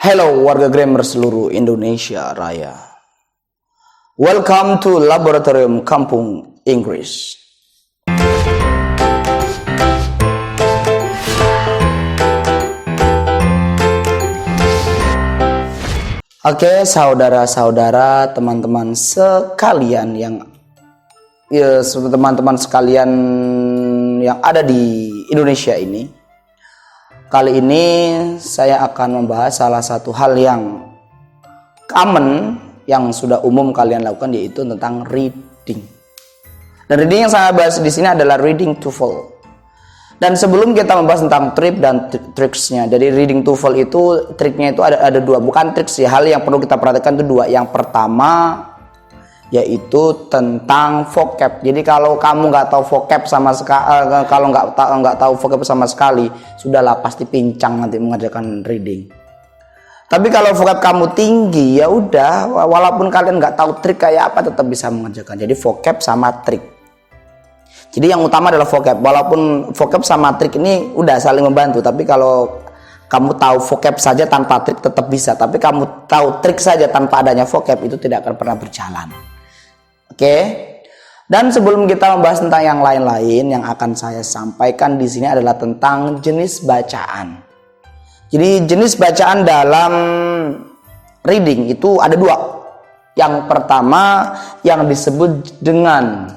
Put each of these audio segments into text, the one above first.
Hello warga grammar seluruh Indonesia Raya. Welcome to Laboratorium Kampung Inggris. Oke, saudara-saudara, teman-teman sekalian yang ada di Indonesia ini. Kali ini saya akan membahas salah satu hal yang common yang sudah umum kalian lakukan, yaitu tentang reading. Dan reading yang saya bahas di sini adalah reading TOEFL. Dan sebelum kita membahas tentang trik dan triksnya, dari reading TOEFL itu triknya itu ada dua, bukan trik sih, hal yang perlu kita perhatikan itu dua. Yang pertama yaitu tentang vocab. Jadi kalau kamu nggak tahu vocab sama sekali, kalau nggak tahu vocab sama sekali, sudahlah pasti pincang nanti mengerjakan reading. Tapi kalau vocab kamu tinggi, ya udah, walaupun kalian nggak tahu trik kayak apa, tetap bisa mengerjakan. Jadi vocab sama trik. Jadi yang utama adalah vocab. Walaupun vocab sama trik ini udah saling membantu, tapi kalau kamu tahu vocab saja tanpa trik tetap bisa. Tapi kamu tahu trik saja tanpa adanya vocab, itu tidak akan pernah berjalan. Oke. Dan sebelum kita membahas tentang yang lain-lain, yang akan saya sampaikan di sini adalah tentang jenis bacaan. Jadi jenis bacaan dalam reading itu ada dua. Yang pertama yang disebut dengan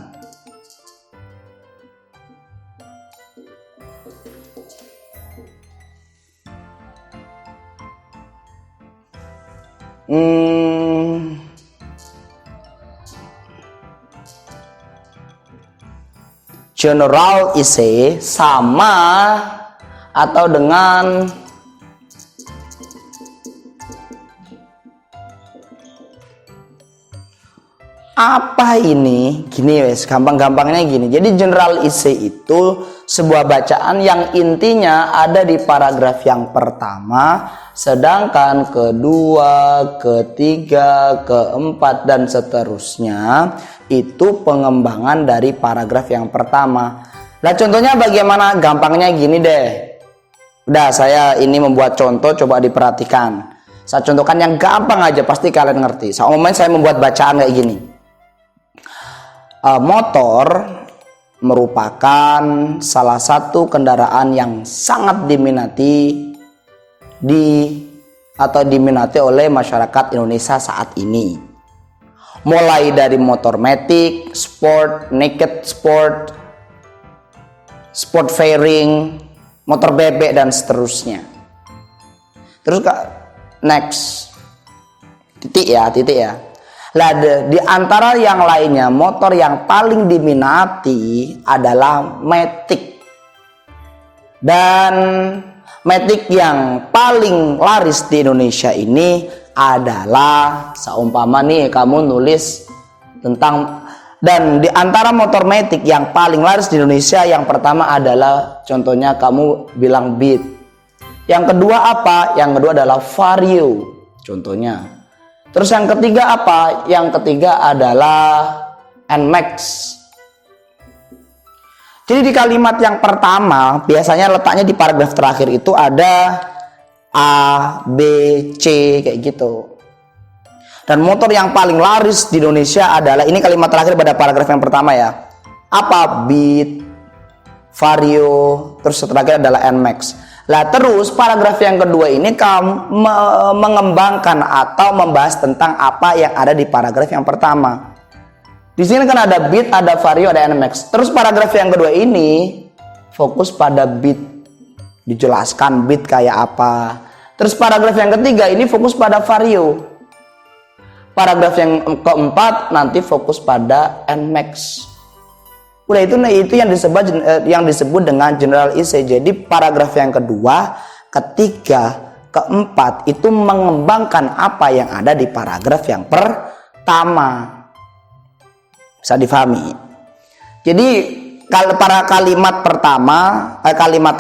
general essay, sama atau dengan apa ini? Gini wes, gampang-gampangnya gini. Jadi general essay itu sebuah bacaan yang intinya ada di paragraf yang pertama, sedangkan kedua, ketiga, keempat, dan seterusnya itu pengembangan dari paragraf yang pertama. Nah, contohnya bagaimana? Gampangnya gini deh. Udah, saya ini membuat contoh, coba diperhatikan. Saya contohkan yang gampang aja, pasti kalian ngerti. Saya membuat bacaan kayak gini. Motor merupakan salah satu kendaraan yang sangat diminati oleh masyarakat Indonesia saat ini. Mulai dari motor matic, sport, naked sport, sport fairing, motor bebek, dan seterusnya. Terus next, titik ya. Lah, di antara yang lainnya, motor yang paling diminati adalah matic. Dan matic yang paling laris di Indonesia ini adalah, seumpama nih kamu nulis tentang, dan di antara motor matic yang paling laris di Indonesia, yang pertama adalah, contohnya kamu bilang Beat. Yang kedua apa? Yang kedua adalah Vario, contohnya. Terus yang ketiga apa? Yang ketiga adalah NMAX. Jadi di kalimat yang pertama, biasanya letaknya di paragraf terakhir itu ada A, B, C, kayak gitu. Dan motor yang paling laris di Indonesia adalah, ini kalimat terakhir pada paragraf yang pertama ya. Apa? Beat, Vario, terus terakhir adalah NMAX. Lah, terus paragraf yang kedua ini kamu mengembangkan atau membahas tentang apa yang ada di paragraf yang pertama. Di sini kan ada Beat, ada Vario, ada NMAX. Terus paragraf yang kedua ini fokus pada Beat, dijelaskan Beat kayak apa. Terus paragraf yang ketiga ini fokus pada Vario. Paragraf yang keempat nanti fokus pada NMAX. Udah, itu yang disebut dengan general essay. Jadi paragraf yang kedua, ketiga, keempat itu mengembangkan apa yang ada di paragraf yang pertama. Bisa difahami. Jadi para kalimat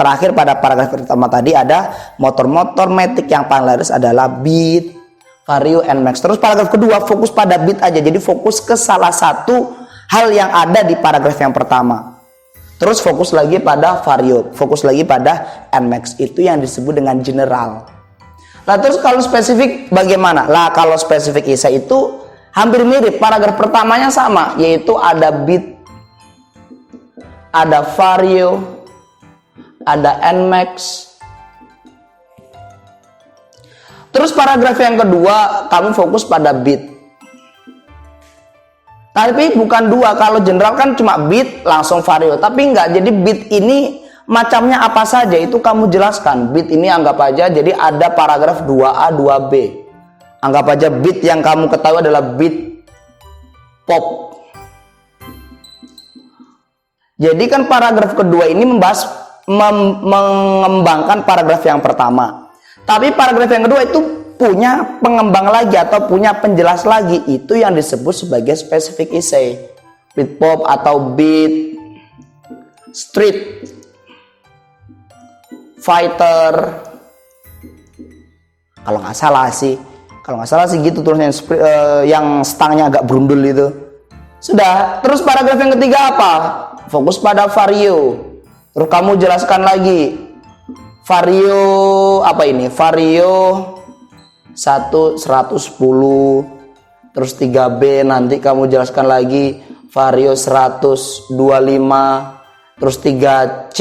terakhir pada paragraf pertama tadi ada motor-motor matic yang paling laris adalah Beat, Vario, NMAX. Terus paragraf kedua fokus pada Beat aja. Jadi fokus ke salah satu hal yang ada di paragraf yang pertama. Terus fokus lagi pada Vario, fokus lagi pada NMAX. Itu yang disebut dengan general. Lah terus kalau spesifik bagaimana? Lah kalau spesifik essay itu hampir mirip, paragraf pertamanya sama, yaitu ada bit, ada vario, ada nmax. Terus paragraf yang kedua kamu fokus pada bit. Tapi bukan dua, kalau general kan cuma bit langsung vario, tapi enggak. Jadi bit ini macamnya apa saja itu kamu jelaskan. Bit ini anggap aja jadi ada paragraf 2A, 2B. Anggap aja bit yang kamu ketahui adalah bit pop. Jadi kan paragraf kedua ini membahas mengembangkan paragraf yang pertama. Tapi paragraf yang kedua itu punya pengembang lagi atau punya penjelas lagi, itu yang disebut sebagai specific essay. Beat pop atau beat street fighter, kalau nggak salah sih gitu tulisnya, yang stangnya agak brundul itu. Sudah. Terus paragraf yang ketiga apa? Fokus pada vario. Terus kamu jelaskan lagi vario apa ini? Vario 110, terus 3B nanti kamu jelaskan lagi vario 125, terus 3C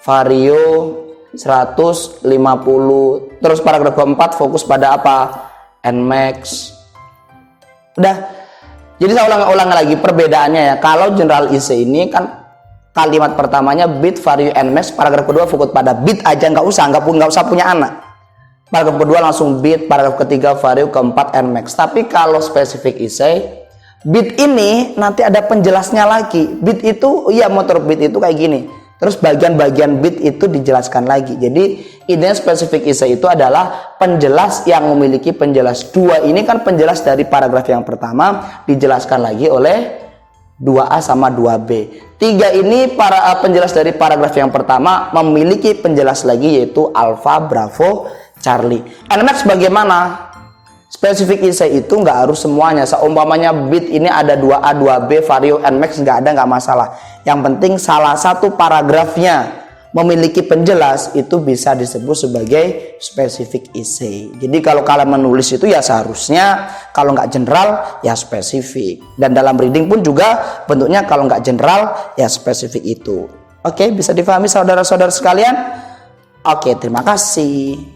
vario 150. Terus paragraf keempat fokus pada apa? Nmax. Udah. Jadi saya ulang lagi perbedaannya ya. Kalau general essay ini kan kalimat pertamanya bit, vario, nmax. Paragraf kedua fokus pada bit aja, nggak usah punya anak. Paragraf kedua langsung bit, paragraf ketiga vario, keempat nmax. Tapi kalau spesifik essay, bit ini nanti ada penjelasnya lagi. Bit itu, iya motor bit itu kayak gini. Terus bagian-bagian bit itu dijelaskan lagi. Jadi ide spesifik essay itu adalah penjelas yang memiliki penjelas. Dua ini kan penjelas dari paragraf yang pertama dijelaskan lagi oleh 2A sama 2B. 3 ini para penjelas dari paragraf yang pertama memiliki penjelas lagi, yaitu alfa, bravo, Charlie. Nmax bagaimana? Spesifik essay itu nggak harus semuanya. Seumpamanya bit ini ada 2A, 2B, vario, nmax nggak masalah. Yang penting salah satu paragrafnya memiliki penjelas, itu bisa disebut sebagai spesifik essay. Jadi kalau kalian menulis itu ya seharusnya kalau nggak general ya spesifik. Dan dalam reading pun juga bentuknya kalau nggak general ya spesifik itu. Oke, bisa difahami saudara-saudara sekalian? Oke, terima kasih.